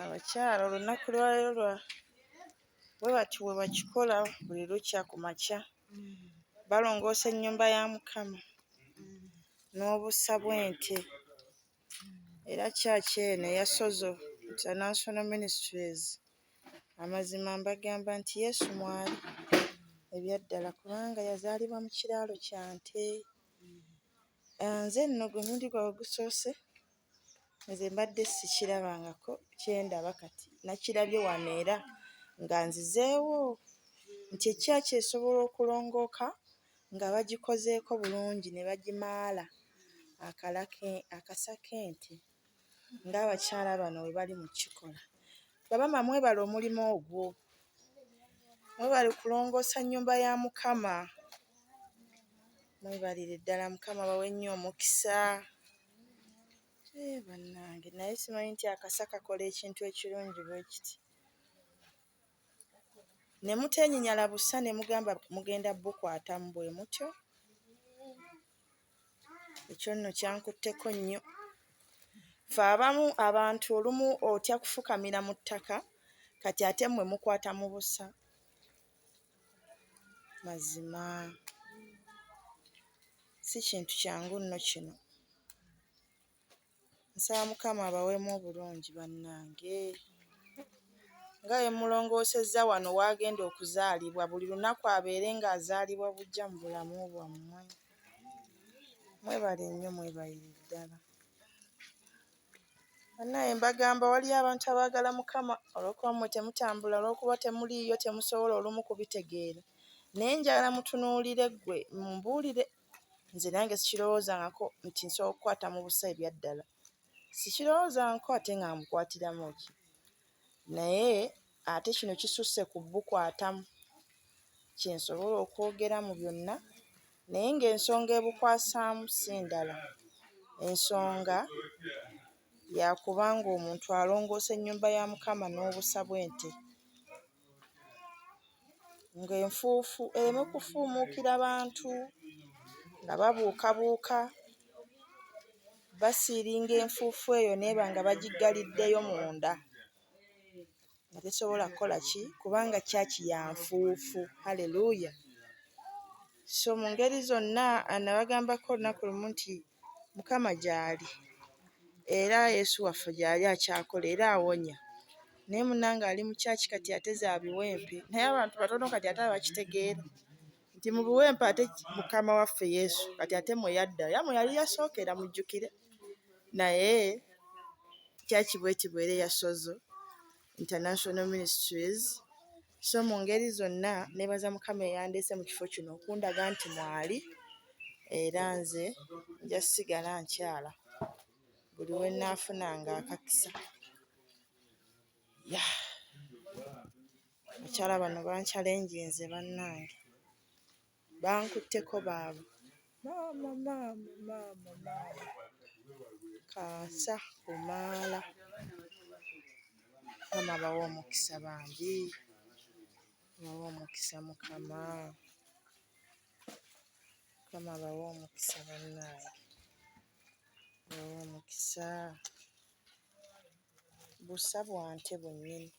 Abakyala olunaku lwaleero bwe bati bwe bakikola buli lukya ku makya. Balongoosa ennyumba ya Mukama n'obusa bw'ente. Era kyaki eno eya Sozo International Ministries amazima mbagamba nti Yesu mwali ebyaddala kubanga yazaalibwa mu kiraalo kya nte. Nze nno gwe mulundi gwange ogusoose nze mbadde sikirabangako, kyendaba kati nakirabye wano era nga nzizeewo nti ekyaki esobola okulongooka nga bagikozeeko bulungi ne bagimaala akasa k'ente ng'abakyala bano bwe bali mu kikola. Babama mwebale omulimu ogwo, mwebale kulongoosa nnyumba ya Mukama, mwebalire ddala Mukama bawe nnyo omukisa. Bannange naye simanyi nti akasa kakola ekintu ekirungi bwe kiti. Ne muteenyinyala busa ne mugamba mugenda bukwatamu bwe mutyo. Ekyo nno kyankutteko nnyo. Ffe abamu abantu olumu otya kufukamira mu ttaka kati ate mmwe mukwata mu busa. Mazima si kintu kyangu nno kino. Nsaba Mukama abaweemu obulungi bannange. Nga bwe mulongoosezza wano w'agenda okuzaalibwa buli lunaku abeere ng'azaalibwa buggya mu bulamu bwammwe. Mwebale nnyo mwebalire ddala. Bannange mbagamba waliyo abantu abaagala Mukama olw'okuba mmwe temutambula, olw'okuba temuliiyo temusobola olumu kubitegeera. Naye njagala mutunuulire ggwe mumbuulire. Nze nange sikirowoozangako nti nsobola okukwata mu busa ebyaddala. Sikirowoozangako ate nga mbukwatiramu ki? Naye ate kino kisusse ku bukwatamu. Kyensobola okwogera mu byonna naye ng'ensonga ebukwasaamu si ndala. Ensonga yakubanga omuntu alongoosa ennyumba ya Mukama n'obusa bw'ente. Ng'enfuufu ereme kufuumuukira bantu nga babuukabuuka basiiringa enfuufu eyo neeba nga bagiggaliddeyo munda nga tesobola kukola ki? Kubanga kyaki ya nfuufu. Haleluuya. So mu ngeri zonna nabagambako olunaku lumu nti Mukama gy'ali era Yesu waffe gy'ali akyakola era awonya. Naye munnange ali mu kyaki kati ate za biwempe. Naye abantu batono kati ate abakitegeera nti mu biwempe ate Mukama waffe Yesu kati ate mwe yadda. Yammwe yali yasookera mujjukire. Naye kyaki bw'eti bw'era eya Sozo International Ministries. So mu ngeri zonna neebaza Mukama eyandeese mu kifo kino okundaga nti mwali era nze nja sigala nkyala buli we nnaafunanga akakisa. Abakyala bano bankyalenjinze bannange. Bankutteko baabo. Maama. Kansa kumaala. Mukama bawe omukisa bambi. Bawe omukisa Mukama. Mukama bawe omukisa bannange. Bawe omukisa. Busa bwa nte bwennyini.